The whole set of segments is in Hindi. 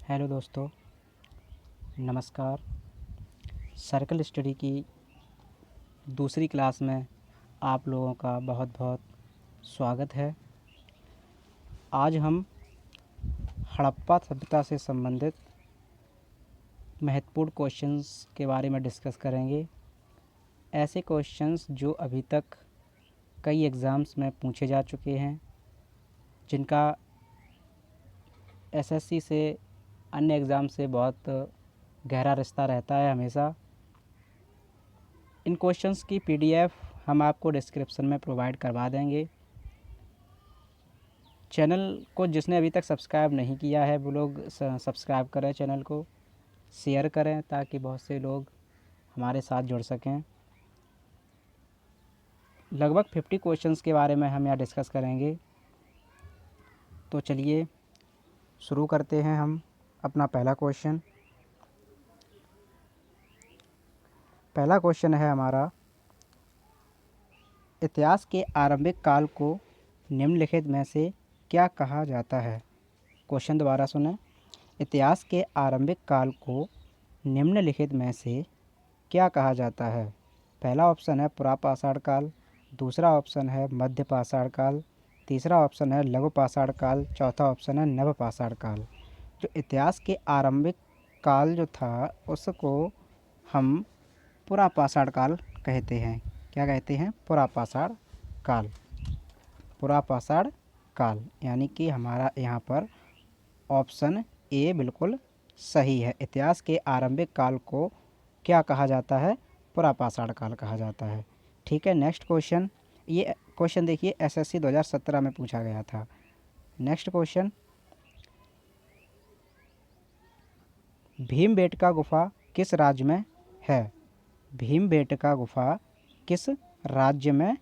हेलो दोस्तों, नमस्कार। सर्कल स्टडी की दूसरी क्लास में आप लोगों का बहुत बहुत स्वागत है। आज हम हड़प्पा सभ्यता से संबंधित महत्वपूर्ण क्वेश्चंस के बारे में डिस्कस करेंगे। ऐसे क्वेश्चंस जो अभी तक कई एग्ज़ाम्स में पूछे जा चुके हैं, जिनका एसएससी से अन्य एग्ज़ाम से बहुत गहरा रिश्ता रहता है हमेशा। इन क्वेश्चंस की पीडीएफ हम आपको डिस्क्रिप्शन में प्रोवाइड करवा देंगे। चैनल को जिसने अभी तक सब्सक्राइब नहीं किया है वो लोग सब्सक्राइब करें, चैनल को शेयर करें ताकि बहुत से लोग हमारे साथ जुड़ सकें। लगभग 50 क्वेश्चंस के बारे में हम यहाँ डिस्कस करेंगे। तो चलिए शुरू करते हैं हम अपना पहला क्वेश्चन। पहला क्वेश्चन है हमारा, इतिहास के आरंभिक काल को निम्नलिखित में से क्या कहा जाता है। क्वेश्चन दोबारा सुनें। इतिहास के आरंभिक काल को निम्नलिखित में से क्या कहा जाता है। पहला ऑप्शन है पुरापाषाण काल, दूसरा ऑप्शन है मध्य पाषाण काल, तीसरा ऑप्शन है लघु पाषाण काल, चौथा ऑप्शन है नवपाषाण काल। जो इतिहास के आरंभिक काल जो था उसको हम पुरापाषाण काल कहते हैं। क्या कहते हैं? पुरापाषाण काल। पुरापाषाण काल यानी कि हमारा यहाँ पर ऑप्शन ए बिल्कुल सही है। इतिहास के आरंभिक काल को क्या कहा जाता है? पुरापाषाण काल कहा जाता है। ठीक है, नेक्स्ट क्वेश्चन। ये क्वेश्चन देखिए एसएससी 2017 में पूछा गया था। नेक्स्ट क्वेश्चन, भीमबेटका गुफा किस राज्य में है? भीमबेटका गुफा किस राज्य में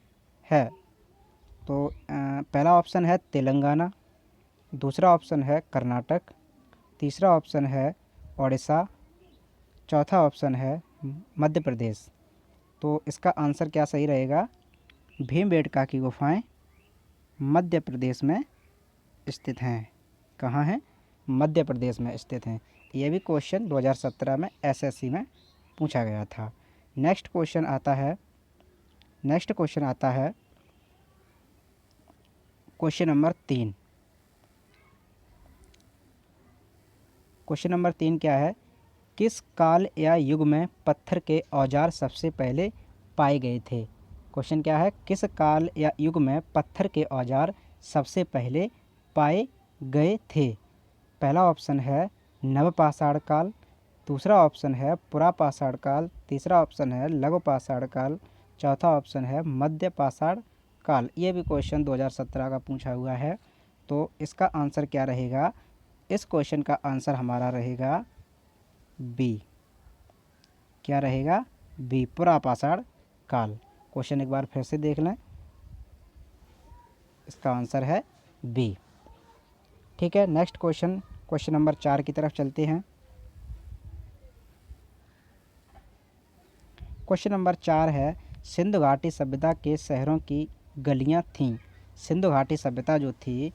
है? तो पहला ऑप्शन है तेलंगाना, दूसरा ऑप्शन है कर्नाटक, तीसरा ऑप्शन है ओडिशा, चौथा ऑप्शन है मध्य प्रदेश। तो इसका आंसर क्या सही रहेगा? भीमबेटका की गुफाएं मध्य प्रदेश में स्थित हैं। कहाँ हैं? मध्य प्रदेश में स्थित हैं। ये भी क्वेश्चन 2017 में एसएससी में पूछा गया था। नेक्स्ट क्वेश्चन आता है क्वेश्चन नंबर 3। क्वेश्चन नंबर 3 क्या है? किस काल या युग में पत्थर के औजार सबसे पहले पाए गए थे? क्वेश्चन क्या है? किस काल या युग में पत्थर के औजार सबसे पहले पाए गए थे? पहला ऑप्शन है नवपाषाण काल, दूसरा ऑप्शन है पुरापाषाण काल, तीसरा ऑप्शन है लघु पाषाण काल, चौथा ऑप्शन है मध्य पाषाण काल। ये भी क्वेश्चन 2017 का पूछा हुआ है। तो इसका आंसर क्या रहेगा? इस क्वेश्चन का आंसर हमारा रहेगा बी। क्या रहेगा? बी, पुरापाषाण काल। क्वेश्चन एक बार फिर से देख लें, इसका आंसर है बी। ठीक है, नेक्स्ट क्वेश्चन, क्वेश्चन नंबर 4 की तरफ चलते हैं। क्वेश्चन नंबर 4 है, सिंधु घाटी सभ्यता के शहरों की गलियां थीं। सिंधु घाटी सभ्यता जो थी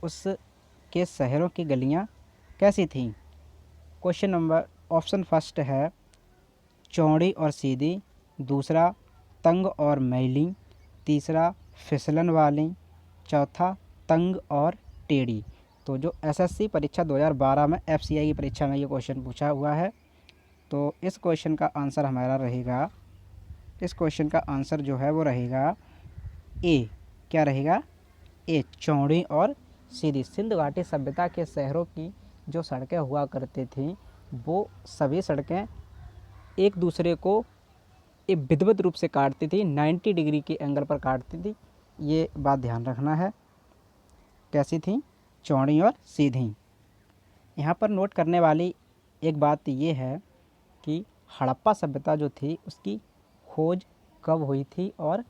उसके शहरों की गलियां कैसी थीं? क्वेश्चन नंबर ऑप्शन फर्स्ट है चौड़ी और सीधी, दूसरा तंग और मैली, तीसरा फिसलन वाली, चौथा तंग और टेढ़ी। तो जो एसएससी परीक्षा 2012 में एफसीआई की परीक्षा में ये क्वेश्चन पूछा हुआ है। तो इस क्वेश्चन का आंसर हमारा रहेगा, इस क्वेश्चन का आंसर जो है वो रहेगा ए। क्या रहेगा? ए, चौड़ी और सीधी। सिंधु घाटी सभ्यता के शहरों की जो सड़कें हुआ करती थीं वो सभी सड़कें एक दूसरे को एक विधिवत रूप से काटती थी, 90 डिग्री के एंगल पर काटती थी। ये बात ध्यान रखना है। कैसी थी? चौड़ी और सीधी। यहाँ पर नोट करने वाली एक बात ये है कि हड़प्पा सभ्यता जो थी उसकी खोज कब हुई थी और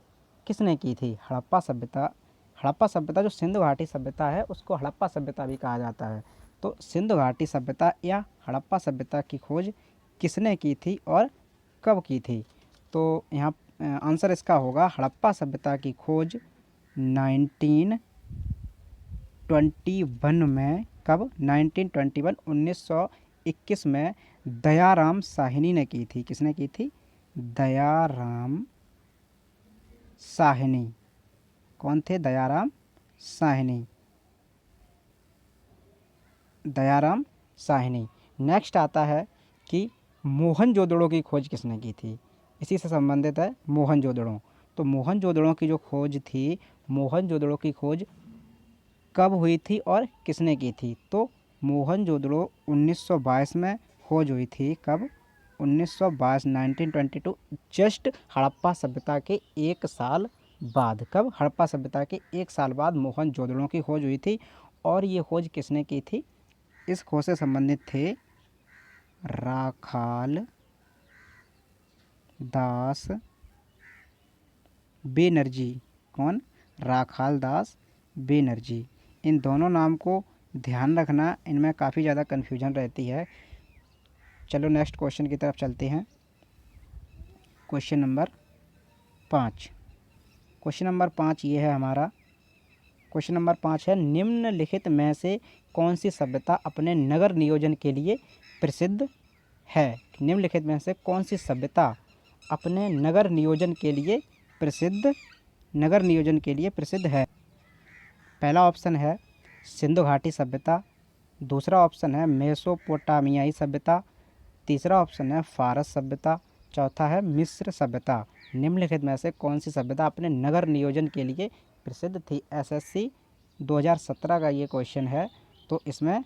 किसने की थी? हड़प्पा सभ्यता जो सिंधु घाटी सभ्यता है उसको हड़प्पा सभ्यता भी कहा जाता है। तो सिंधु घाटी सभ्यता या हड़प्पा सभ्यता की खोज किसने की थी और कब की थी? तो यहाँ आंसर इसका होगा हड़प्पा सभ्यता की खोज 1921 में कब? 1921 1921 में दयाराम साहनी ने की थी। किसने की थी? दयाराम साहनी। कौन थे? दयाराम साहनी। दयाराम साहनी। नेक्स्ट आता है कि मोहनजोदड़ो की खोज किसने की थी? इसी से संबंधित है मोहनजोदड़ो। तो मोहनजोदड़ो की जो खोज थी, मोहनजोदड़ो की खोज कब हुई थी और किसने की थी? तो मोहनजोदड़ो 1922 में खोज हुई थी। कब? 1922 1922, जस्ट हड़प्पा सभ्यता के एक साल बाद। कब? हड़प्पा सभ्यता के एक साल बाद मोहनजोदड़ो की खोज हुई थी। और ये खोज किसने की थी? इस खोज से संबंधित थे राखाल दास बेनर्जी। कौन? राखाल दास बेनर्जी। इन दोनों नाम को ध्यान रखना, इनमें काफ़ी ज़्यादा कन्फ्यूजन रहती है। चलो नेक्स्ट क्वेश्चन की तरफ चलते हैं। Question number 5। क्वेश्चन नंबर 5 ये है हमारा। क्वेश्चन नंबर 5 है, निम्नलिखित में से कौन सी सभ्यता अपने नगर नियोजन के लिए प्रसिद्ध है? निम्नलिखित में से कौन सी सभ्यता अपने नगर नियोजन के लिए प्रसिद्ध है? पहला ऑप्शन है सिंधु घाटी सभ्यता, दूसरा ऑप्शन है मेसोपोटामियाई सभ्यता, तीसरा ऑप्शन है फारस सभ्यता, चौथा है मिस्र सभ्यता। निम्नलिखित में से कौन सी सभ्यता अपने नगर नियोजन के लिए प्रसिद्ध थी? एसएससी 2017 का ये क्वेश्चन है। तो इसमें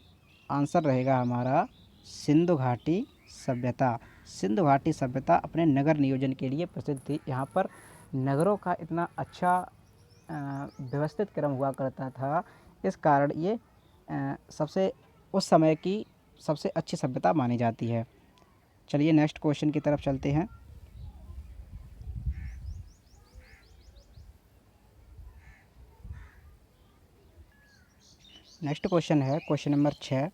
आंसर रहेगा हमारा सिंधु घाटी सभ्यता। सिंधु घाटी सभ्यता अपने नगर नियोजन के लिए प्रसिद्ध थी। यहाँ पर नगरों का इतना अच्छा व्यवस्थित क्रम हुआ करता था, इस कारण ये सबसे उस समय की सबसे अच्छी सभ्यता मानी जाती है। चलिए नेक्स्ट क्वेश्चन की तरफ चलते हैं। नेक्स्ट क्वेश्चन है क्वेश्चन नंबर 6।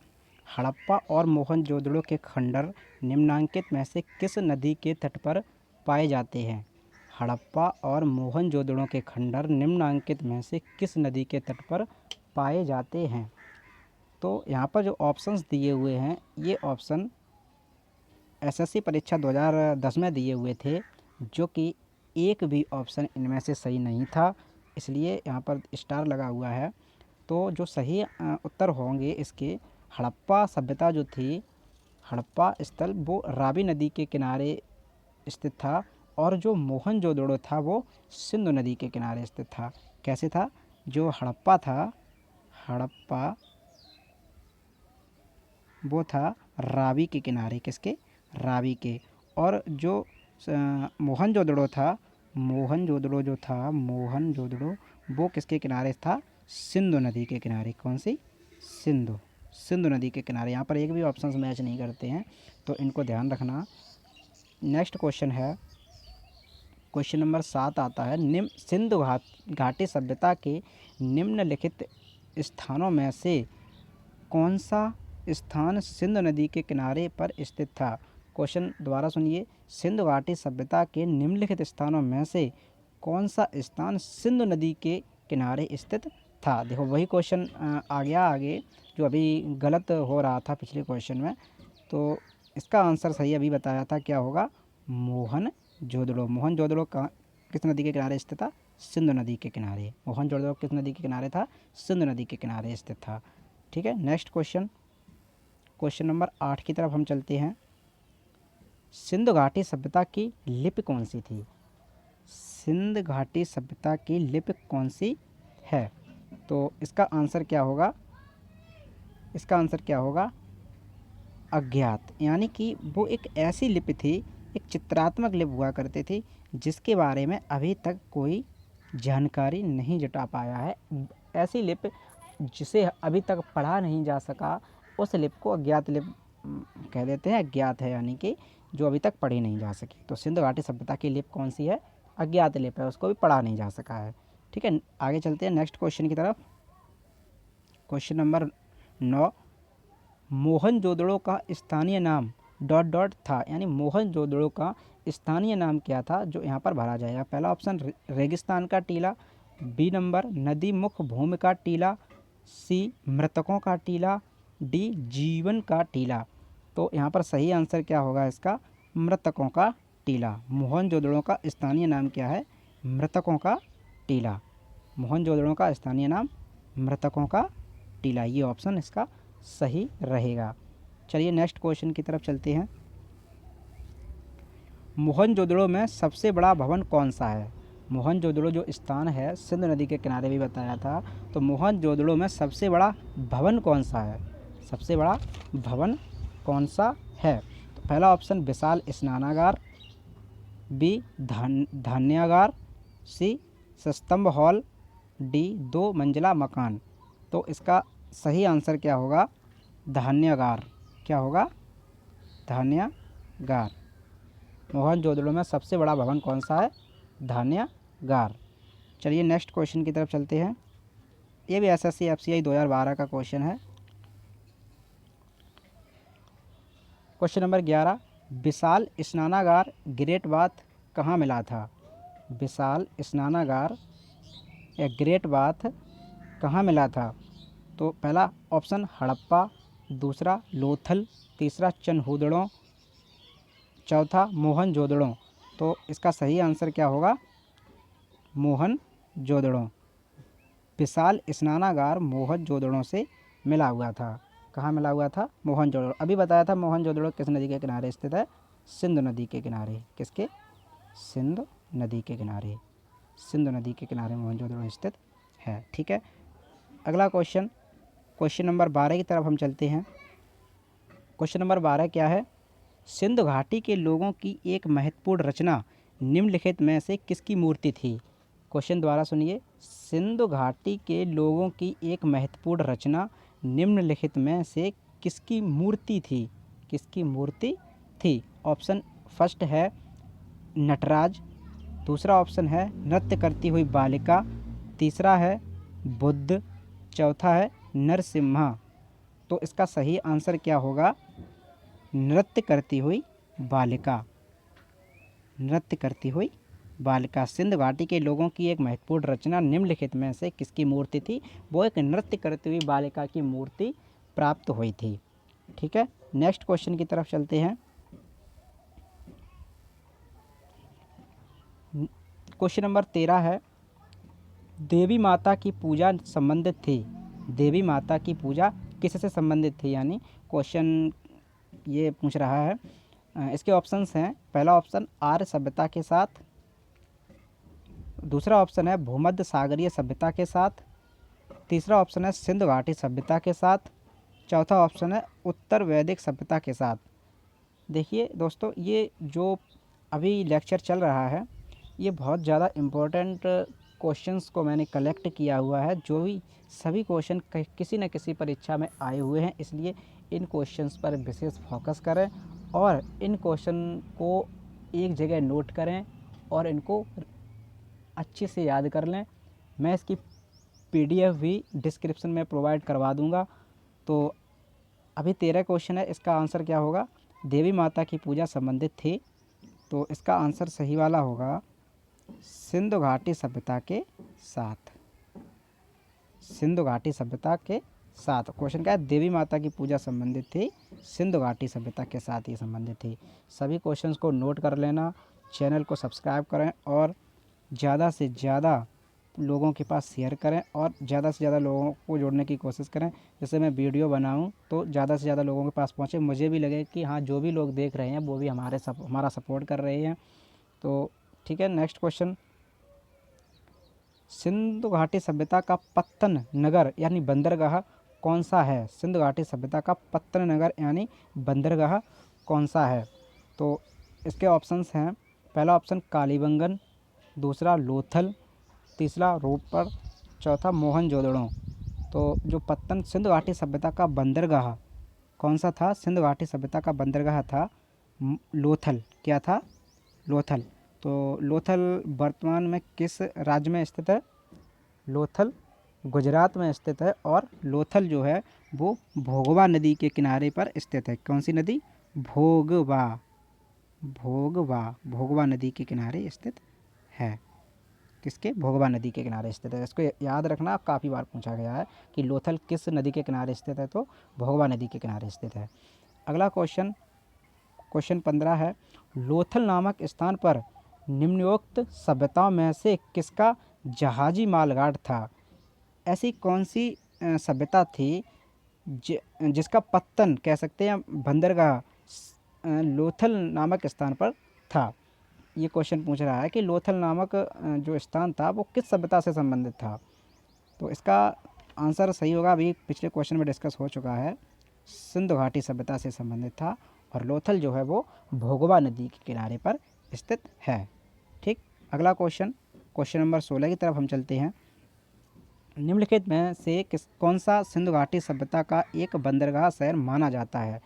हड़प्पा और मोहनजोदड़ो के खंडर निम्नांकित में से किस नदी के तट पर पाए जाते हैं? हड़प्पा और मोहनजोदड़ो के खंडर निम्नांकित में से किस नदी के तट पर पाए जाते हैं? तो यहाँ पर जो ऑप्शंस दिए हुए हैं, ये ऑप्शन एसएससी परीक्षा 2010 में दिए हुए थे, जो कि एक भी ऑप्शन इनमें से सही नहीं था, इसलिए यहाँ पर स्टार लगा हुआ है। तो जो सही उत्तर होंगे इसके, हड़प्पा सभ्यता जो थी, हड़प्पा स्थल वो रावी नदी के किनारे स्थित था, और जो मोहनजोदड़ो था वो सिंधु नदी के किनारे स्थित था। कैसे था? जो हड़प्पा था, हड़प्पा वो था रावी के किनारे। किसके? रावी के। और जो मोहनजोदड़ो था, मोहनजोदड़ो जो था, मोहनजोदड़ो वो किसके किनारे था? सिंधु नदी के किनारे। कौन सी? सिंधु नदी के किनारे। यहाँ पर एक भी ऑप्शंस मैच नहीं करते हैं, तो इनको ध्यान रखना। नेक्स्ट क्वेश्चन है क्वेश्चन नंबर 7 आता है, सिंधु घाटी सभ्यता के निम्नलिखित स्थानों में से कौन सा स्थान सिंधु नदी के किनारे पर स्थित था? क्वेश्चन दोबारा सुनिए। सिंधु घाटी सभ्यता के निम्नलिखित स्थानों में से कौन सा स्थान सिंधु नदी के किनारे स्थित था? देखो वही क्वेश्चन आ गया आगे, जो अभी गलत हो रहा था पिछले क्वेश्चन में। तो इसका आंसर सही अभी बताया था, क्या होगा? मोहनजोदड़ो। मोहनजोदड़ो किस नदी के किनारे स्थित था? सिंधु नदी के किनारे। मोहनजोदड़ो किस नदी के किनारे था? सिंधु नदी के किनारे स्थित था। ठीक है। नेक्स्ट क्वेश्चन, क्वेश्चन नंबर 8 की तरफ हम चलते हैं। सिंधु घाटी सभ्यता की लिपि कौन सी थी? सिंधु घाटी सभ्यता की लिपि कौन सी है? तो इसका आंसर क्या होगा? इसका आंसर क्या होगा? अज्ञात। यानी कि वो एक ऐसी लिपि थी, एक चित्रात्मक लिपि हुआ करती थी, जिसके बारे में अभी तक कोई जानकारी नहीं जुटा पाया है। ऐसी लिपि जिसे अभी तक पढ़ा नहीं जा सका, उस लिपि को अज्ञात लिपि कह देते हैं। अज्ञात है यानी कि जो अभी तक पढ़ी नहीं जा सकी। तो सिंधु घाटी सभ्यता की लिपि कौन सी है? अज्ञात लिपि है, उसको भी पढ़ा नहीं जा सका है। ठीक है, आगे चलते हैं नेक्स्ट क्वेश्चन की तरफ। क्वेश्चन नंबर 9, मोहनजोदड़ो का स्थानीय नाम डॉट डॉट था, यानी मोहनजोदड़ो का स्थानीय नाम क्या था, जो यहाँ पर भरा जाएगा। पहला ऑप्शन रेगिस्तान का टीला, बी नंबर नदी मुख भूमि का टीला, सी मृतकों का टीला, डी जीवन का टीला। तो यहाँ पर सही आंसर क्या होगा इसका? मृतकों का टीला। मोहनजोदड़ो का स्थानीय नाम क्या है? मृतकों का टीला। मोहनजोदड़ो का स्थानीय नाम मृतकों का टीला। ये ऑप्शन इसका सही रहेगा। चलिए नेक्स्ट क्वेश्चन की तरफ चलते हैं। मोहनजोदड़ो में सबसे बड़ा भवन कौन सा है? मोहनजोदड़ो जो स्थान है सिंधु नदी के किनारे भी बताया था, तो मोहनजोदड़ो में सबसे बड़ा भवन कौन सा है? सबसे बड़ा भवन कौन सा है? तो पहला ऑप्शन विशाल स्नानागार, बी धान्यागार, सी स्तंभ हॉल, डी 2 मंजिला मकान। तो इसका सही आंसर क्या होगा? धान्यागार। क्या होगा? धान्यागार। मोहनजोदड़ो में सबसे बड़ा भवन कौन सा है? धान्यागार। चलिए नेक्स्ट क्वेश्चन की तरफ चलते हैं। ये भी एसएससी एफसीआई 2012 का क्वेश्चन है। क्वेश्चन नंबर 11, विशाल स्नानागार ग्रेट बाथ कहाँ मिला था? विशाल स्नानागार या ग्रेट बाथ कहाँ मिला था? तो पहला ऑप्शन हड़प्पा, दूसरा लोथल, तीसरा चनहूदड़ो, चौथा मोहनजोदड़ो। तो इसका सही आंसर क्या होगा? मोहनजोदड़ो। विशाल स्नानागार मोहनजोदड़ो से मिला हुआ था। कहाँ मिला हुआ था? मोहनजोदड़ो। अभी बताया था मोहनजोदड़ो किस नदी के किनारे स्थित है? सिंधु नदी के किनारे। किसके? सिंधु नदी के किनारे। सिंधु नदी के किनारे मोहनजोदड़ो स्थित है। ठीक है, अगला क्वेश्चन, क्वेश्चन नंबर 12 की तरफ हम चलते हैं। क्वेश्चन नंबर 12 क्या है? सिंधु घाटी के लोगों की एक महत्वपूर्ण रचना निम्नलिखित में से किसकी मूर्ति थी? क्वेश्चन दोबारा सुनिए। सिंधु घाटी के लोगों की एक महत्वपूर्ण रचना निम्नलिखित में से किसकी मूर्ति थी? किसकी मूर्ति थी? ऑप्शन फर्स्ट है नटराज, दूसरा ऑप्शन है नृत्य करती हुई बालिका, तीसरा है बुद्ध, चौथा है नरसिम्हा। तो इसका सही आंसर क्या होगा? नृत्य करती हुई बालिका। नृत्य करती हुई बालिका। सिंधु घाटी के लोगों की एक महत्वपूर्ण रचना निम्नलिखित में से किसकी मूर्ति थी? वो एक नृत्य करती हुई बालिका की मूर्ति प्राप्त हुई थी। ठीक है, नेक्स्ट क्वेश्चन की तरफ चलते हैं। क्वेश्चन नंबर 13 है, देवी माता की पूजा संबंधित थी। देवी माता की पूजा किससे संबंधित थी? यानी क्वेश्चन ये पूछ रहा है। इसके ऑप्शंस हैं, पहला ऑप्शन आर्य सभ्यता के साथ, दूसरा ऑप्शन है भूमध्य सागरीय सभ्यता के साथ, तीसरा ऑप्शन है सिंधु घाटी सभ्यता के साथ, चौथा ऑप्शन है उत्तर वैदिक सभ्यता के साथ। देखिए दोस्तों, ये जो अभी लेक्चर चल रहा है ये बहुत ज़्यादा इम्पोर्टेंट क्वेश्चंस को मैंने कलेक्ट किया हुआ है, जो भी सभी क्वेश्चन किसी न किसी परीक्षा में आए हुए हैं। इसलिए इन क्वेश्चंस पर विशेष फोकस करें और इन क्वेश्चन को एक जगह नोट करें और इनको अच्छे से याद कर लें। मैं इसकी पीडीएफ भी डिस्क्रिप्शन में प्रोवाइड करवा दूंगा। तो अभी 13 क्वेश्चन है, इसका आंसर क्या होगा? देवी माता की पूजा संबंधित थी। तो इसका आंसर सही वाला होगा सिंधु घाटी सभ्यता के साथ। सिंधु घाटी सभ्यता के साथ। क्वेश्चन क्या है? देवी माता की पूजा संबंधित थी, सिंधु घाटी सभ्यता के साथ ही संबंधित थी। सभी क्वेश्चंस को नोट कर लेना, चैनल को सब्सक्राइब करें और ज़्यादा से ज़्यादा लोगों के पास शेयर करें और ज़्यादा से ज़्यादा लोगों को जोड़ने की कोशिश करें। जैसे मैं वीडियो बनाऊं तो ज़्यादा से ज़्यादा लोगों के पास पहुंचे, मुझे भी लगे कि हाँ, जो भी लोग देख रहे हैं वो भी हमारा सपोर्ट कर रहे हैं। तो ठीक है, नेक्स्ट क्वेश्चन, सिंधु घाटी सभ्यता का पत्तन नगर यानी बंदरगाह कौन सा है? सिंधु घाटी सभ्यता का पत्तन नगर यानी बंदरगाह कौन सा है? तो इसके ऑप्शंस हैं, पहला ऑप्शन कालीबंगन, दूसरा लोथल, तीसरा रोपड़, चौथा मोहनजोदड़ो। तो जो पत्तन सिंधु घाटी सभ्यता का बंदरगाह कौन सा था? सिंधु घाटी सभ्यता का बंदरगाह था लोथल। क्या था? लोथल। तो लोथल वर्तमान में किस राज्य में स्थित है? लोथल गुजरात में स्थित है और लोथल जो है वो भोगवा नदी के किनारे पर स्थित है। कौन सी नदी? भोगवा नदी के किनारे स्थित है। किसके, भोगवा नदी के किनारे स्थित है। इसको याद रखना, काफ़ी बार पूछा गया है कि लोथल किस नदी के किनारे स्थित है, तो भोगवा नदी के किनारे स्थित है। अगला क्वेश्चन, क्वेश्चन 15 है, लोथल नामक स्थान पर निम्नोक्त सभ्यताओं में से किसका जहाजी मालगाड़ था। ऐसी कौन सी सभ्यता थी जिसका पत्तन कह सकते हैं बंदरगाह लोथल नामक स्थान पर था। ये क्वेश्चन पूछ रहा है कि लोथल नामक जो स्थान था वो किस सभ्यता से संबंधित था। तो इसका आंसर सही होगा, अभी पिछले क्वेश्चन में डिस्कस हो चुका है, सिंधु घाटी सभ्यता से संबंधित था और लोथल जो है वो भोगवा नदी के किनारे पर स्थित है। ठीक, अगला क्वेश्चन, क्वेश्चन नंबर 16 की तरफ हम चलते हैं। निम्नलिखित में से कौन सा सिंधु घाटी सभ्यता का एक बंदरगाह शहर माना जाता है।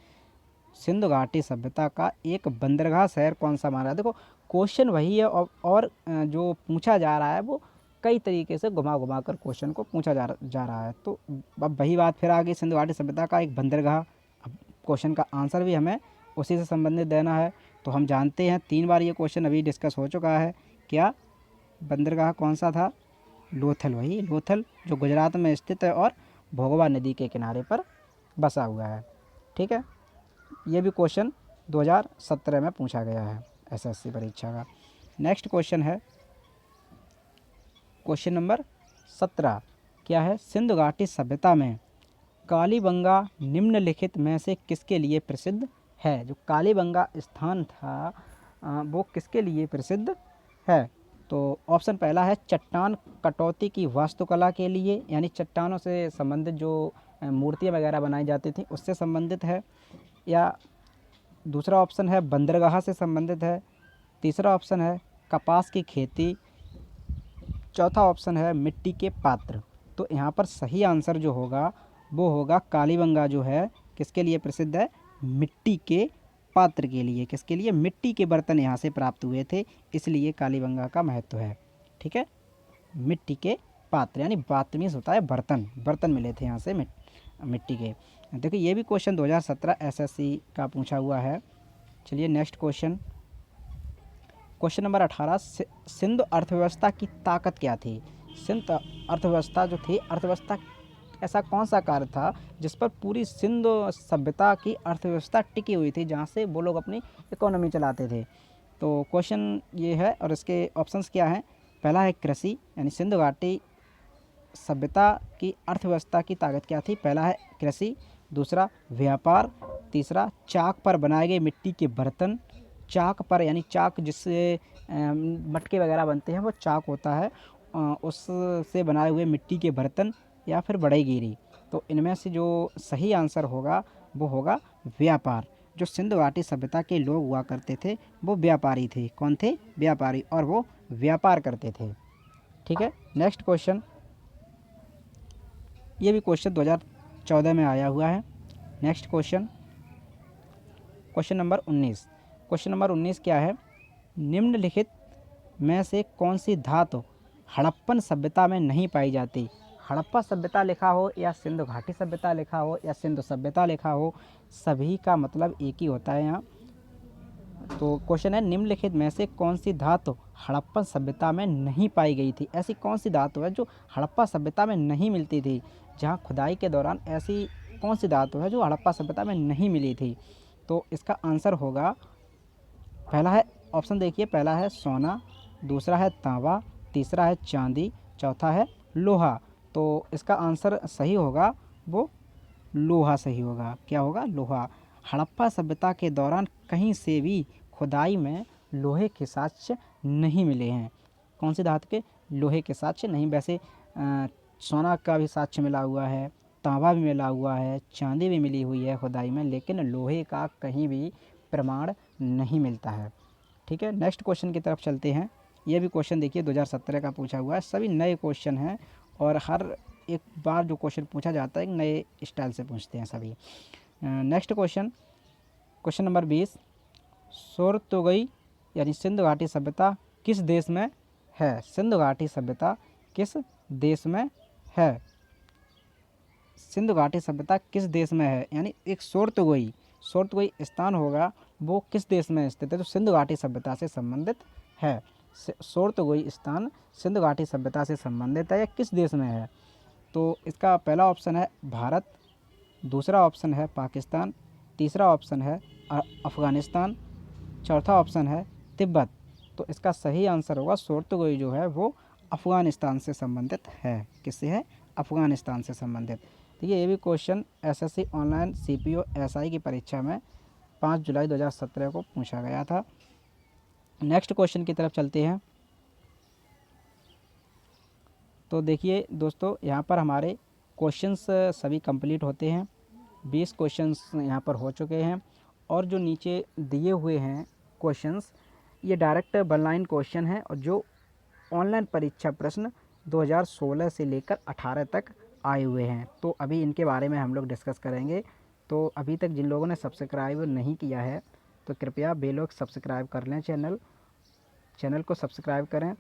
सिंधु घाटी सभ्यता का एक बंदरगाह शहर कौन सा माना है। देखो क्वेश्चन वही है और जो पूछा जा रहा है वो कई तरीके से घुमा घुमा कर क्वेश्चन को पूछा जा रहा है। तो अब वही बात फिर आ गई, सिंधु घाटी सभ्यता का एक बंदरगाह। अब क्वेश्चन का आंसर भी हमें उसी से संबंधित देना है। तो हम जानते हैं 3 बार ये क्वेश्चन अभी डिस्कस हो चुका है। क्या बंदरगाह कौन सा था, लोथल, वही लोथल जो गुजरात में स्थित है और भोगवा नदी के किनारे पर बसा हुआ है। ठीक है, ये भी क्वेश्चन 2017 में पूछा गया है एसएससी परीक्षा का। नेक्स्ट क्वेश्चन है क्वेश्चन नंबर 17, क्या है, सिंधु घाटी सभ्यता में कालीबंगा निम्नलिखित में से किसके लिए प्रसिद्ध है। जो कालीबंगा स्थान था वो किसके लिए प्रसिद्ध है। तो ऑप्शन पहला है चट्टान कटौती की वास्तुकला के लिए, यानी चट्टानों से संबंधित जो मूर्तियाँ वगैरह बनाई जाती थी उससे संबंधित है, या दूसरा ऑप्शन है बंदरगाह से संबंधित है, तीसरा ऑप्शन है कपास की खेती, चौथा ऑप्शन है मिट्टी के पात्र। तो यहाँ पर सही आंसर जो होगा वो होगा कालीबंगा जो है किसके लिए प्रसिद्ध है, मिट्टी के पात्र के लिए। किसके लिए, मिट्टी के बर्तन यहाँ से प्राप्त हुए थे, इसलिए कालीबंगा का महत्व है। ठीक है, मिट्टी के पात्र यानी पात्र मीन्स होता है बर्तन, बर्तन मिले थे यहाँ से मिट्टी के। देखिए ये भी क्वेश्चन 2017 एसएससी का पूछा हुआ है। चलिए next question, question number 18, Sindhu अर्थव्यवस्था की ताकत क्या थी। सिंधु अर्थव्यवस्था जो थी, अर्थव्यवस्था ऐसा कौन सा कार्य था जिस पर पूरी सिंधु सभ्यता की अर्थव्यवस्था टिकी हुई थी, जहाँ से वो लोग अपनी इकोनॉमी चलाते थे। तो क्वेश्चन ये है और इसके ऑप्शंस क्या हैं। पहला है कृषि, यानी सिंधु घाटी सभ्यता की अर्थव्यवस्था की ताकत क्या थी। पहला है कृषि, दूसरा व्यापार, तीसरा चाक पर बनाए गए मिट्टी के बर्तन, चाक पर यानी चाक जिससे मटके वगैरह बनते हैं वो चाक होता है, उससे बनाए हुए मिट्टी के बर्तन, या फिर बढ़ईगीरी। तो इनमें से जो सही आंसर होगा वो होगा व्यापार। जो सिंधु घाटी सभ्यता के लोग हुआ करते थे वो व्यापारी थे। कौन थे, व्यापारी, और वो व्यापार करते थे। ठीक है, नेक्स्ट क्वेश्चन, ये भी क्वेश्चन 2014 में आया हुआ है। Next question, question number 19, question number 19 क्या है, निम्नलिखित में से कौन सी धातु हड़प्पन सभ्यता में नहीं पाई जाती। हड़प्पा सभ्यता लिखा हो या सिंधु घाटी सभ्यता लिखा हो या सिंधु सभ्यता लिखा हो, सभी का मतलब एक ही होता है यहाँ। तो क्वेश्चन है निम्नलिखित में से कौन सी धातु हड़प्पन सभ्यता में नहीं पाई गई थी। ऐसी कौन सी धातु है जो हड़प्पा सभ्यता में नहीं मिलती थी, जहाँ खुदाई के दौरान ऐसी कौन सी धातु है जो हड़प्पा सभ्यता में नहीं मिली थी। तो इसका आंसर होगा, पहला है, ऑप्शन देखिए, पहला है सोना, दूसरा है तांबा, तीसरा है चांदी, चौथा है लोहा। तो इसका आंसर सही होगा वो लोहा सही होगा। क्या होगा, लोहा। हड़प्पा सभ्यता के दौरान कहीं से भी खुदाई में लोहे के साक्ष्य नहीं मिले हैं। कौन सी धातु के, लोहे के साक्ष्य नहीं। वैसे सोना का भी साक्ष्य मिला हुआ है, तांबा भी मिला हुआ है, चांदी भी मिली हुई है खुदाई में, लेकिन लोहे का कहीं भी प्रमाण नहीं मिलता है। ठीक है, नेक्स्ट क्वेश्चन की तरफ चलते हैं। ये भी क्वेश्चन देखिए 2017 का पूछा हुआ है। सभी नए क्वेश्चन हैं और हर एक बार जो क्वेश्चन पूछा जाता है एक नए स्टाइल से पूछते हैं सभी। नेक्स्ट क्वेश्चन, क्वेश्चन नंबर 20, सोरतुगई यानी सिंधु घाटी सभ्यता किस देश में है। सिंधु घाटी सभ्यता किस देश में है। सिंधु घाटी सभ्यता किस देश में है, यानी एक सोरतुगई स्थान होगा वो किस देश में स्थित है, जो सिंधु घाटी सभ्यता से संबंधित है। सोर्तगोई स्थान सिंधु घाटी सभ्यता से संबंधित है या किस देश में है? तो इसका पहला ऑप्शन है भारत, दूसरा ऑप्शन है पाकिस्तान, तीसरा ऑप्शन है अफ़गानिस्तान, चौथा ऑप्शन है तिब्बत। तो इसका सही आंसर होगा सोर्तगोई जो है वो अफ़गानिस्तान से संबंधित है। किससे है? अफ़गानिस्तान से संबंधित। देखिए ये भी question SSC online CPO SI की परीक्षा में 5 जुलाई 2017 को पूछा गया था। नेक्स्ट क्वेश्चन की तरफ चलते हैं। तो देखिए दोस्तों यहाँ पर हमारे क्वेश्चंस सभी कंप्लीट होते हैं। 20 क्वेश्चंस यहाँ पर हो चुके हैं और जो नीचे दिए हुए हैं क्वेश्चंस ये डायरेक्ट वन-लाइन क्वेश्चन है और जो ऑनलाइन परीक्षा प्रश्न 2016 से लेकर 18 तक आए हुए हैं। तो अभी इनके बारे में हम लोग डिस्कस करेंगे। तो अभी तक जिन लोगों ने सब्सक्राइब नहीं किया है तो कृपया वे लोग सब्सक्राइब कर लें, चैनल को सब्सक्राइब करें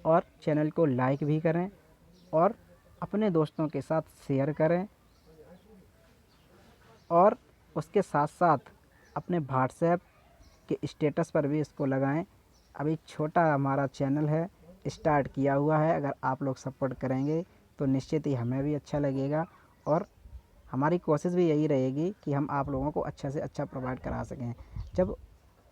और चैनल को लाइक भी करें और अपने दोस्तों के साथ शेयर करें और उसके साथ साथ अपने व्हाट्सएप के स्टेटस पर भी इसको लगाएं। अभी छोटा हमारा चैनल है, स्टार्ट किया हुआ है। अगर आप लोग सपोर्ट करेंगे तो निश्चित ही हमें भी अच्छा लगेगा और हमारी कोशिश भी यही रहेगी कि हम आप लोगों को अच्छा से अच्छा प्रोवाइड करा सकें। जब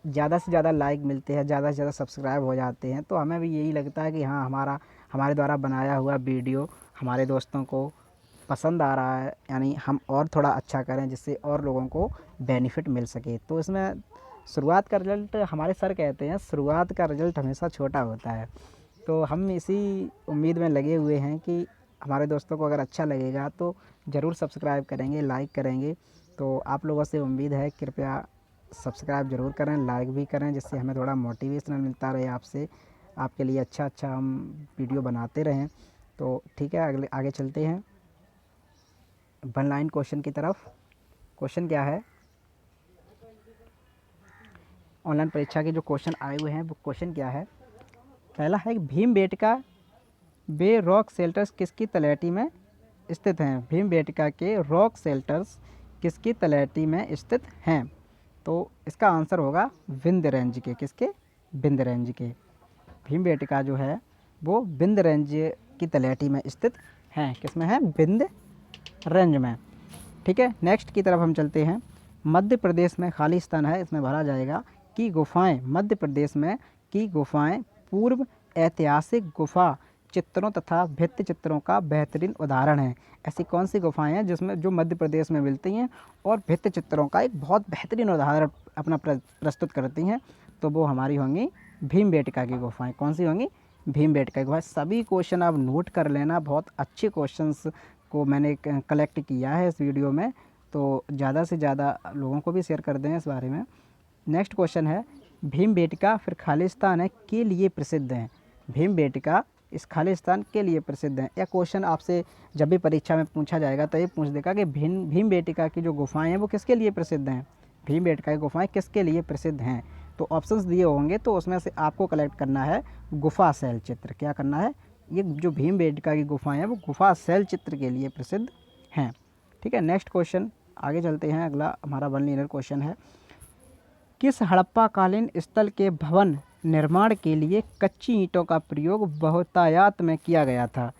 ज़्यादा से ज़्यादा लाइक मिलते हैं, ज़्यादा से ज़्यादा सब्सक्राइब हो जाते हैं तो हमें भी यही लगता है कि हाँ हमारे द्वारा बनाया हुआ वीडियो हमारे दोस्तों को पसंद आ रहा है, यानी हम और थोड़ा अच्छा करें जिससे और लोगों को बेनिफिट मिल सके। तो इसमें शुरुआत का रिज़ल्ट हमारे सर कहते हैं शुरुआत का रिज़ल्ट हमेशा छोटा होता है। तो हम इसी उम्मीद में लगे हुए हैं कि हमारे दोस्तों को अगर अच्छा लगेगा तो ज़रूर सब्सक्राइब करेंगे, लाइक करेंगे। तो आप लोगों से उम्मीद है कृपया सब्सक्राइब ज़रूर करें, लाइक भी करें जिससे हमें थोड़ा मोटिवेशनल मिलता रहे आपसे, आपके लिए अच्छा हम वीडियो बनाते रहें। तो ठीक है, आगे चलते हैं वन लाइन क्वेश्चन की तरफ। क्वेश्चन क्या है? ऑनलाइन परीक्षा के जो क्वेश्चन आए हुए हैं वो क्वेश्चन क्या है? पहला है भीमबेटका बे रॉक शेल्टर्स किसकी तलहटी में स्थित हैं? भीमबेटका के रॉक शेल्टर्स किसकी तलहटी में स्थित हैं? तो इसका आंसर होगा विंध्य रेंज के। किसके? विंध्य रेंज के। भीमबेटका जो है वो विंध्य रेंज की तलहटी में स्थित हैं। किस में है? विंध्य रेंज में। ठीक है, नेक्स्ट की तरफ हम चलते हैं। मध्य प्रदेश में खाली स्थान है, इसमें भरा जाएगा कि गुफाएं मध्य प्रदेश में की गुफाएं पूर्व ऐतिहासिक गुफा चित्रों तथा भित्ति चित्रों का बेहतरीन उदाहरण है। ऐसी कौन सी गुफाएं हैं जिसमें जो मध्य प्रदेश में मिलती हैं और भित्ति चित्रों का एक बहुत बेहतरीन उदाहरण अपना प्रस्तुत करती हैं? तो वो हमारी होंगी भीमबेटका की गुफाएं। कौन सी होंगी? भीमबेटका की गुफाएं। सभी क्वेश्चन आप नोट कर लेना, बहुत अच्छे क्वेश्चंस को मैंने कलेक्ट किया है इस वीडियो में, तो ज़्यादा से ज़्यादा लोगों को भी शेयर कर दें इस बारे में। नेक्स्ट क्वेश्चन है भीमबेटका फिर खालिस्तान है के लिए प्रसिद्ध हैं? भीमबेटका इस खालिस्तान के लिए प्रसिद्ध हैं। यह क्वेश्चन आपसे जब भी परीक्षा में पूछा जाएगा तो ये पूछ देगा कि भीमबेटका की जो गुफाएं हैं वो किसके लिए प्रसिद्ध हैं? भीमबेटका की गुफाएं किसके लिए प्रसिद्ध हैं? तो ऑप्शंस दिए होंगे तो उसमें से आपको कलेक्ट करना है गुफा शैल चित्र। क्या करना है? ये जो भीमबेटका की गुफाएं हैं वो गुफा शैल चित्र के लिए प्रसिद्ध हैं। ठीक है, नेक्स्ट क्वेश्चन आगे चलते हैं। अगला हमारा वन लाइनर क्वेश्चन है किस हड़प्पा कालीन स्थल के भवन निर्माण के लिए कच्ची ईंटों का प्रयोग बहुतायत में किया गया था?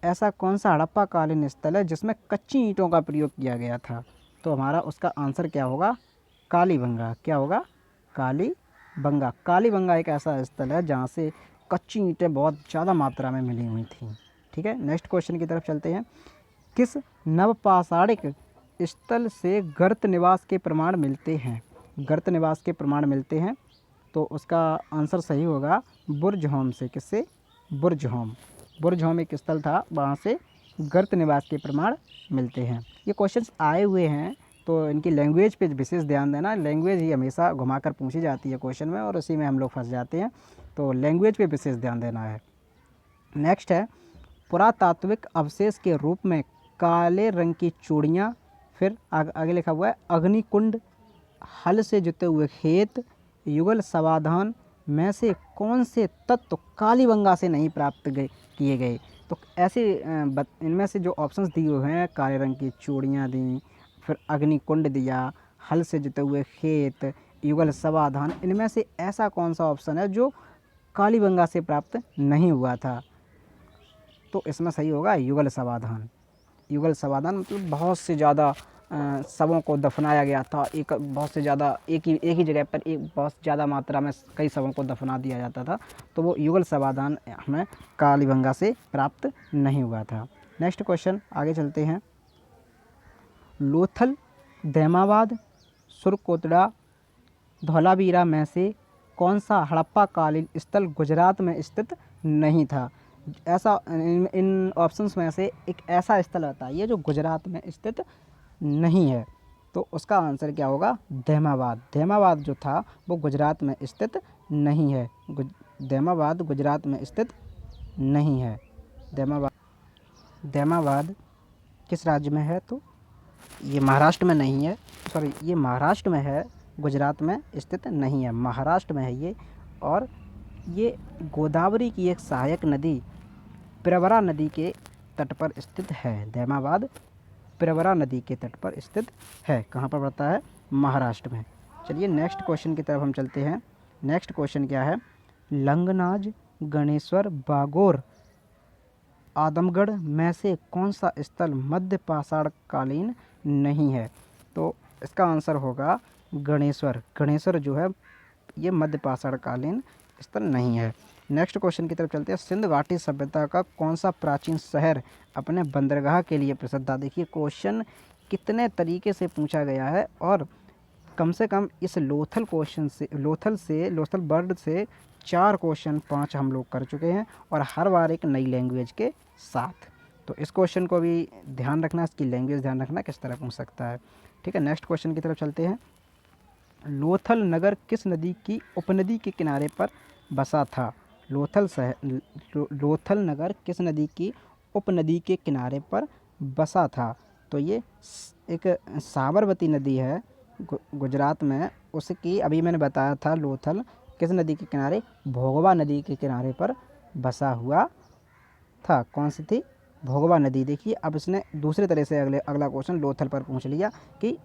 ऐसा कौन सा हड़प्पा कालीन स्थल है जिसमें कच्ची ईंटों का प्रयोग किया गया था? तो हमारा उसका आंसर क्या होगा? कालीबंगा। क्या होगा? कालीबंगा। कालीबंगा एक ऐसा स्थल है जहाँ से कच्ची ईंटें बहुत ज़्यादा मात्रा में मिली हुई थी। ठीक है, नेक्स्ट क्वेश्चन की तरफ चलते हैं। किस नवपाषाणिक स्थल से गर्त निवास के प्रमाण मिलते हैं? गर्त निवास के प्रमाण मिलते हैं तो उसका आंसर सही होगा बुर्जहोम से। किससे? बुर्जहोम। बुर्जहोम एक स्थल था, वहाँ से गर्त निवास के प्रमाण मिलते हैं। ये क्वेश्चंस आए हुए हैं तो इनकी लैंग्वेज पे विशेष ध्यान देना। लैंग्वेज ही हमेशा घुमाकर पूछी जाती है क्वेश्चन में और उसी में हम लोग फंस जाते हैं, तो लैंग्वेज पे विशेष ध्यान देना है। नेक्स्ट है पुरातात्विक अवशेष के रूप में काले रंग की चूड़ियाँ, फिर आगे लिखा हुआ है अग्निकुंड, हल से जुते हुए खेत, युगल समाधान में से कौन से तत्व कालीबंगा से नहीं प्राप्त किए गए? तो ऐसे इनमें से जो ऑप्शंस दिए हुए हैं, काले रंग की चूड़ियाँ दी, फिर अग्निकुंड दिया, हल से जुते हुए खेत, युगल समाधान, इनमें से ऐसा कौन सा ऑप्शन है जो कालीबंगा से प्राप्त नहीं हुआ था। तो इसमें सही होगा युगल समाधान। युगल समाधान मतलब बहुत से ज़्यादा शवों को दफनाया गया था, एक बहुत से ज़्यादा एक ही जगह पर एक बहुत ज़्यादा मात्रा में कई शवों को दफना दिया जाता था, तो वो युगल समाधान हमें कालीबंगा से प्राप्त नहीं हुआ था। नेक्स्ट क्वेश्चन आगे चलते हैं। लोथल, दैमाबाद, सुरकोतड़ा, धौलावीरा में से कौन सा हड़प्पा कालीन स्थल गुजरात में स्थित नहीं था? ऐसा इन ऑप्शंस में से एक ऐसा स्थल होता है ये जो गुजरात में स्थित नहीं है, तो उसका आंसर क्या होगा? दैमाबाद। दैमाबाद जो था वो गुजरात में स्थित नहीं है। दैमाबाद गुजरात में स्थित नहीं है। दैमाबाद किस राज्य में है? तो ये महाराष्ट्र में नहीं है, सॉरी ये महाराष्ट्र में है, गुजरात में स्थित नहीं है, महाराष्ट्र में है ये। और ये गोदावरी की एक सहायक नदी प्रवरा नदी के तट पर स्थित है। दैमाबाद प्रवरा नदी के तट पर स्थित है। कहाँ पर पड़ता है? महाराष्ट्र में। चलिए नेक्स्ट क्वेश्चन की तरफ हम चलते हैं। नेक्स्ट क्वेश्चन क्या है? लंगनाज, गणेश्वर, बागोर, आदमगढ़ में से कौन सा स्थल मध्य पाषाण कालीन नहीं है? तो इसका आंसर होगा गणेश्वर। गणेश्वर जो है ये मध्य पाषाण कालीन स्थल नहीं है। नेक्स्ट क्वेश्चन की तरफ चलते हैं। सिंधु घाटी सभ्यता का कौन सा प्राचीन शहर अपने बंदरगाह के लिए प्रसिद्ध था? देखिए क्वेश्चन कितने तरीके से पूछा गया है, और कम से कम इस लोथल क्वेश्चन से लोथल वर्ड से 4 क्वेश्चन 5 हम लोग कर चुके हैं, और हर बार एक नई लैंग्वेज के साथ। तो इस क्वेश्चन को भी ध्यान रखना, इसकी लैंग्वेज ध्यान रखना किस तरह पूछ सकता है। ठीक है, नेक्स्ट क्वेश्चन की तरफ चलते हैं। लोथल नगर किस नदी की उपनदी के किनारे पर बसा था? लोथल नगर किस नदी की उपनदी के किनारे पर बसा था? तो ये एक साबरमती नदी है गुजरात में, उसकी अभी मैंने बताया था लोथल किस नदी के किनारे? भोगवा नदी के किनारे पर बसा हुआ था। कौन सी थी? भोगवा नदी। देखिए अब इसने दूसरे तरह से अगला क्वेश्चन लोथल पर पूछ लिया कि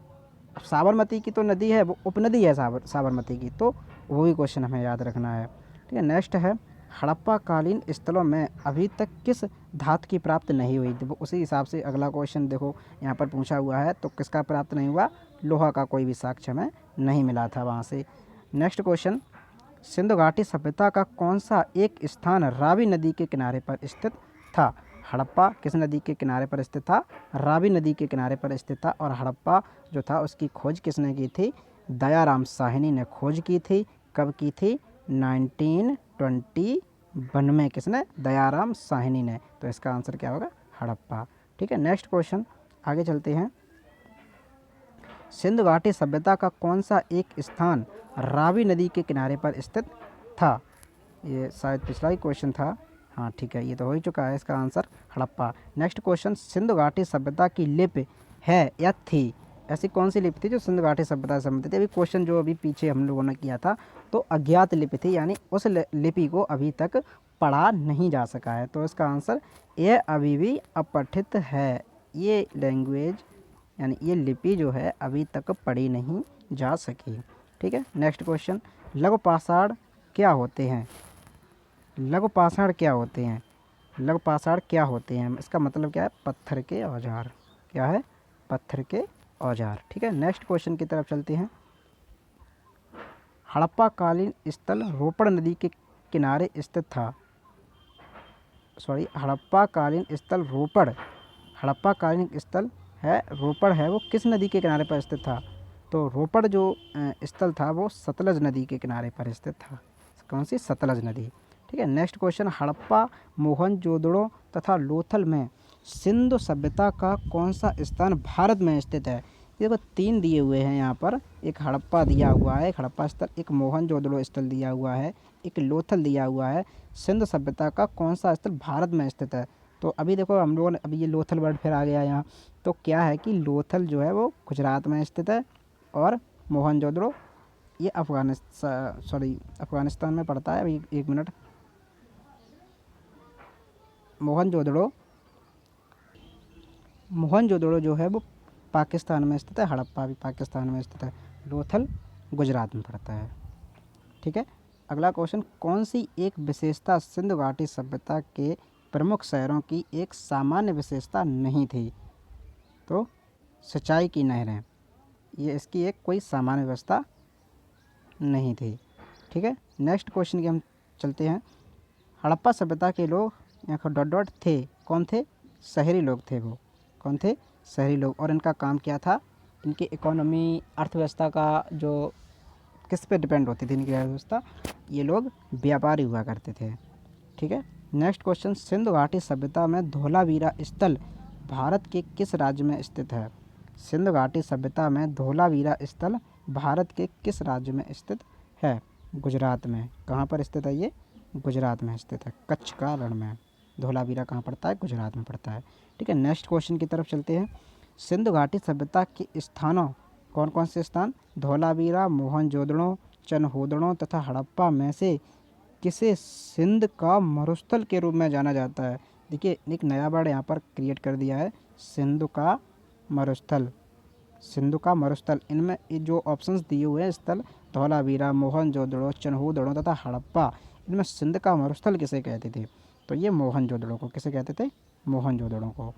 साबरमती की तो नदी है, वो उपनदी है साबरमती की, तो वो भी क्वेश्चन हमें याद रखना है। ठीक है, नेक्स्ट है हड़प्पा कालीन स्थलों में अभी तक किस धातु की प्राप्त नहीं हुई? तो उसी हिसाब से अगला क्वेश्चन देखो यहाँ पर पूछा हुआ है, तो किसका प्राप्त नहीं हुआ? लोहा का कोई भी साक्ष्य हमें नहीं मिला था वहाँ से। नेक्स्ट क्वेश्चन, सिंधु घाटी सभ्यता का कौन सा एक स्थान रावी नदी के किनारे पर स्थित था? हड़प्पा किस नदी के किनारे पर स्थित था? रावी नदी के किनारे पर स्थित था। और हड़प्पा जो था उसकी खोज किसने की थी? दयाराम साहनी ने खोज की थी। कब की थी? 1921 में। किसने? दयाराम साहनी ने। तो इसका आंसर क्या होगा? हड़प्पा। ठीक है, नेक्स्ट क्वेश्चन आगे चलते हैं। सिंधु घाटी सभ्यता का कौन सा एक स्थान रावी नदी के किनारे पर स्थित था? ये शायद पिछला ही क्वेश्चन था। हाँ ठीक है, ये तो हो ही चुका है, इसका answer Harappa. Next question, Sindhu घाटी सभ्यता की लिपि है या थी? ऐसी कौन सी लिपि थी जो सिंधु घाटी सभ्यता से संबंधित थी? अभी क्वेश्चन जो अभी पीछे हम लोगों ने किया था, तो अज्ञात लिपि थी, यानी उस लिपि को अभी तक पढ़ा नहीं जा सका है। तो इसका आंसर यह अभी भी अपठित है। ये लैंग्वेज यानी ये लिपि जो है अभी तक पढ़ी नहीं जा सकी। ठीक है, नेक्स्ट क्वेश्चन, लघु पाषाण क्या होते हैं? लघु पाषाण क्या होते हैं? लघु पाषाण क्या होते हैं? इसका मतलब क्या है? पत्थर के औजार। क्या है? पत्थर के औजार। ठीक है, नेक्स्ट क्वेश्चन की तरफ चलते हैं। हड़प्पा कालीन स्थल रोपड़ नदी के किनारे स्थित था। हड़प्पा कालीन स्थल हड़प्पा कालीन स्थल है रोपड़ है, वो किस नदी के किनारे पर स्थित था? तो रोपड़ जो स्थल था वो सतलज नदी के किनारे पर स्थित था। कौन सी? सतलज नदी। ठीक है, नेक्स्ट क्वेश्चन, हड़प्पा, मोहनजोदड़ो तथा लोथल में सिंधु सभ्यता का कौन सा स्थान भारत में स्थित है? ये देखो 3 दिए हुए हैं यहाँ पर, एक हड़प्पा दिया हुआ है, एक हड़प्पा स्थल, एक मोहनजोदड़ो स्थल दिया हुआ है, एक लोथल दिया हुआ है। सिंधु सभ्यता का कौन सा स्थल भारत में स्थित है? तो अभी देखो हम लोगों ने अभी ये लोथल वर्ड फिर आ गया यहाँ, तो क्या है कि लोथल जो है वो गुजरात में स्थित है, और मोहनजोदड़ो ये अफ़गानिस्तान में पड़ता है। अभी एक मिनट, मोहनजोदड़ो जो है वो पाकिस्तान में स्थित है, हड़प्पा भी पाकिस्तान में स्थित है, लोथल गुजरात में पड़ता है। ठीक है, अगला क्वेश्चन, कौन सी एक विशेषता सिंधु घाटी सभ्यता के प्रमुख शहरों की एक सामान्य विशेषता नहीं थी? तो सिंचाई की नहरें, ये इसकी एक कोई सामान्य व्यवस्था नहीं थी। ठीक है, नेक्स्ट क्वेश्चन की हम चलते हैं। हड़प्पा सभ्यता के लोग यहाँ डॉट डॉट थे, कौन थे? शहरी लोग थे। वो कौन थे? शहरी लोग। और इनका काम क्या था? इनकी इकोनॉमी, अर्थव्यवस्था का जो किस पे डिपेंड होती थी इनकी अर्थव्यवस्था? ये लोग व्यापारी हुआ करते थे। ठीक है, नेक्स्ट क्वेश्चन, सिंधु घाटी सभ्यता में धोलावीरा स्थल भारत के किस राज्य में स्थित है? सिंधु घाटी सभ्यता में धोलावीरा स्थल भारत के किस राज्य में स्थित है? गुजरात में। कहाँ पर स्थित है ये? गुजरात में स्थित है, कच्छ का रण में। धोलावीरा कहाँ पड़ता है? गुजरात में पड़ता है। ठीक है, नेक्स्ट क्वेश्चन की तरफ चलते हैं। सिंधु घाटी सभ्यता के स्थानों, कौन कौन से स्थान? धोलावीरा, मोहनजोदड़ो, चनहौदड़ो तथा हड़प्पा में से किसे सिंध का मरुस्थल के रूप में जाना जाता है? देखिए, एक नया वर्ड यहाँ पर क्रिएट कर दिया है, सिंधु का मरुस्थल। सिंधु का मरुस्थल, इनमें ये जो ऑप्शंस दिए हुए हैं स्थल, धौलावीरा, मोहनजोदड़ो, चनहौदड़ो तथा हड़प्पा, इनमें सिंध का मरुस्थल किसे कहते थे? तो ये मोहनजोदड़ो को। किसे कहते थे? मोहनजोदड़ो को।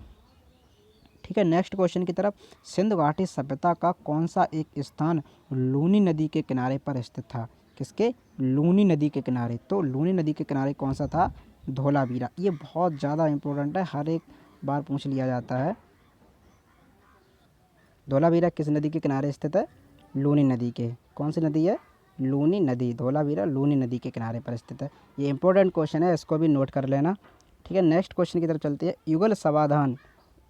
ठीक है, नेक्स्ट क्वेश्चन की तरफ। सिंधु घाटी सभ्यता का कौन सा एक स्थान लूनी नदी के किनारे पर स्थित था? किसके? लूनी नदी के किनारे। तो लूनी नदी के किनारे कौन सा था? धोलावीरा। ये बहुत ज़्यादा इंपॉर्टेंट है, हर एक बार पूछ लिया जाता है। धोलावीरा किस नदी के किनारे स्थित है? लूनी नदी के। कौन सी नदी है? लूनी नदी। धोलावीरा लूनी नदी के किनारे पर स्थित है। ये इंपॉर्टेंट क्वेश्चन है, इसको भी नोट कर लेना। ठीक है, नेक्स्ट क्वेश्चन की तरफ चलती है। युगल समाधान,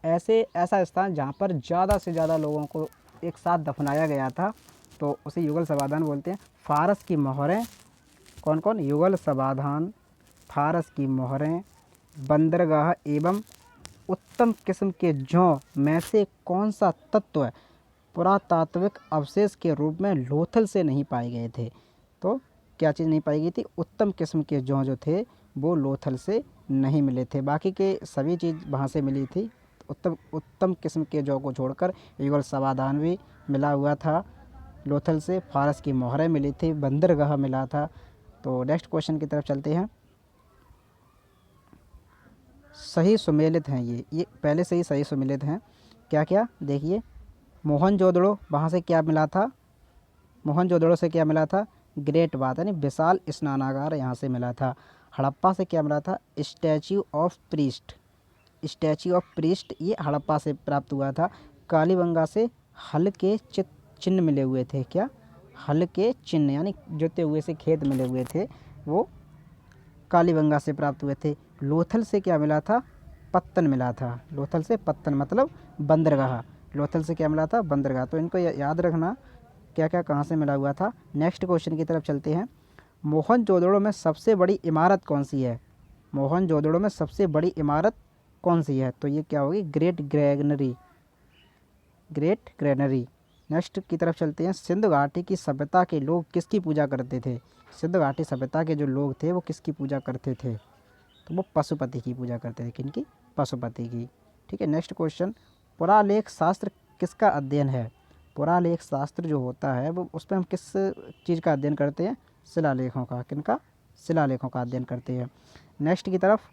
ऐसा स्थान जहाँ पर ज़्यादा से ज़्यादा लोगों को एक साथ दफनाया गया था, तो उसे युगल समाधान बोलते हैं। फारस की मोहरें, कौन कौन? युगल समाधान, फारस की मोहरें, बंदरगाह एवं उत्तम किस्म के जौ में से कौन सा तत्व पुरातात्विक अवशेष के रूप में लोथल से नहीं पाए गए थे? तो क्या चीज़ नहीं पाई गई थी? उत्तम किस्म के जौ जो थे वो लोथल से नहीं मिले थे, बाकी के सभी चीज़ वहाँ से मिली थी। उत्तम किस्म के जौ को छोड़कर युगल समाधान भी मिला हुआ था लोथल से, फारस की मोहरें मिली थी, बंदरगाह मिला था। तो नेक्स्ट क्वेश्चन की तरफ चलते हैं। सही सुमेलित हैं ये पहले से ही सही सुमेलित हैं। क्या क्या? देखिए, मोहनजोदड़ो, वहाँ से क्या मिला था? मोहनजोदड़ो से क्या मिला था? ग्रेट बात है, नहीं, विशाल स्नानागार यहाँ से मिला था। हड़प्पा से क्या मिला था? Statue of priest. Statue of priest ये हड़प्पा से प्राप्त हुआ था। कालीबंगा से हल के चिन्ह मिले हुए थे। क्या? हल के चिन्ह, यानी जोते हुए से खेत मिले हुए थे, वो कालीबंगा से प्राप्त हुए थे। लोथल से क्या मिला था? पत्तन मिला था। लोथल से पत्तन मतलब बंदरगाह। लोथल से क्या मिला था? बंदरगाह। तो इनको याद रखना क्या क्या कहाँ से मिला हुआ था। नेक्स्ट क्वेश्चन की तरफ चलते हैं। मोहनजोदड़ो में सबसे बड़ी इमारत कौन सी है? मोहनजोदड़ो में सबसे बड़ी इमारत कौन सी है? तो ये क्या होगी? Great granary. Great granary. Next की तरफ चलते हैं। सिंधु घाटी की सभ्यता के लोग किसकी पूजा करते थे? सिंधु घाटी सभ्यता के जो लोग थे वो किसकी पूजा करते थे? तो वो पशुपति की पूजा करते थे। किनकी? पशुपति की। ठीक है, नेक्स्ट क्वेश्चन। पुरालेख शास्त्र किसका अध्ययन है? पुरालेख शास्त्र जो होता है वो, उस पर हम किस चीज़ का अध्ययन करते हैं? शिलालेखों का। किनका? शिलालेखों का अध्ययन करते हैं। नेक्स्ट की तरफ।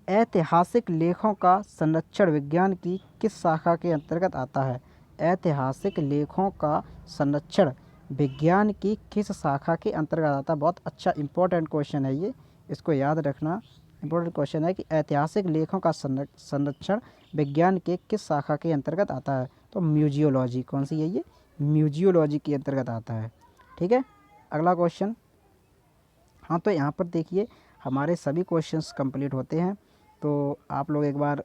ऐतिहासिक लेखों का संरक्षण विज्ञान की किस शाखा के अंतर्गत आता है? ऐतिहासिक लेखों का संरक्षण विज्ञान की किस शाखा के अंतर्गत आता है? बहुत अच्छा इंपॉर्टेंट क्वेश्चन है ये, इसको याद रखना। इंपॉर्टेंट क्वेश्चन है कि ऐतिहासिक लेखों का संरक्षण विज्ञान के किस शाखा के अंतर्गत आता है? तो म्यूजियोलॉजी। कौन सी है ये? म्यूजियोलॉजी के अंतर्गत आता है। ठीक है, अगला क्वेश्चन। हाँ, तो यहाँ पर देखिए हमारे सभी क्वेश्चंस कंप्लीट होते हैं, तो आप लोग एक बार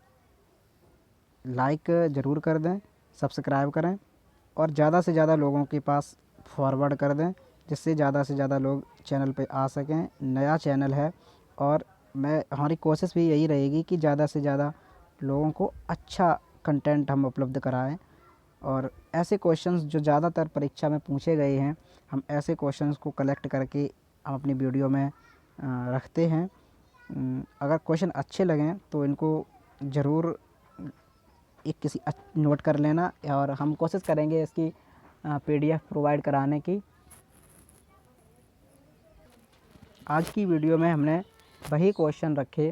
लाइक ज़रूर कर दें, सब्सक्राइब करें और ज़्यादा से ज़्यादा लोगों के पास फॉरवर्ड कर दें, जिससे ज़्यादा से ज़्यादा लोग चैनल पे आ सकें। नया चैनल है और हमारी कोशिश भी यही रहेगी कि ज़्यादा से ज़्यादा लोगों को अच्छा कंटेंट हम उपलब्ध कराएं। और ऐसे क्वेश्चंस जो ज़्यादातर परीक्षा में पूछे गए हैं, हम ऐसे क्वेश्चंस को कलेक्ट करके हम अपनी वीडियो में रखते हैं। अगर क्वेश्चन अच्छे लगें तो इनको ज़रूर एक किसी नोट कर लेना और हम कोशिश करेंगे इसकी PDF प्रोवाइड कराने की। आज की वीडियो में हमने वही क्वेश्चन रखे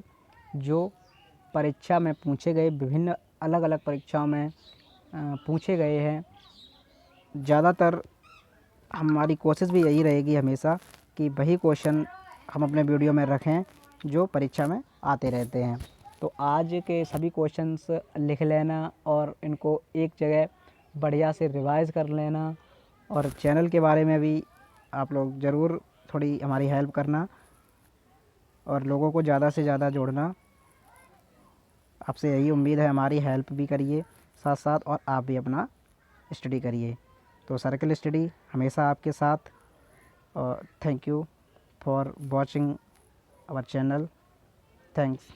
जो परीक्षा में पूछे गए, विभिन्न अलग अलग परीक्षाओं में पूछे गए हैं। ज़्यादातर हमारी कोशिश भी यही रहेगी हमेशा कि वही क्वेश्चन हम अपने वीडियो में रखें जो परीक्षा में आते रहते हैं। तो आज के सभी क्वेश्चंस लिख लेना और इनको एक जगह बढ़िया से रिवाइज़ कर लेना, और चैनल के बारे में भी आप लोग ज़रूर थोड़ी हमारी हेल्प करना और लोगों को ज़्यादा से ज़्यादा जोड़ना। आपसे यही उम्मीद है, हमारी हेल्प भी करिए साथ साथ और आप भी अपना स्टडी करिए। तो सर्कल स्टडी हमेशा आपके साथ। और thank you for watching our channel. Thanks.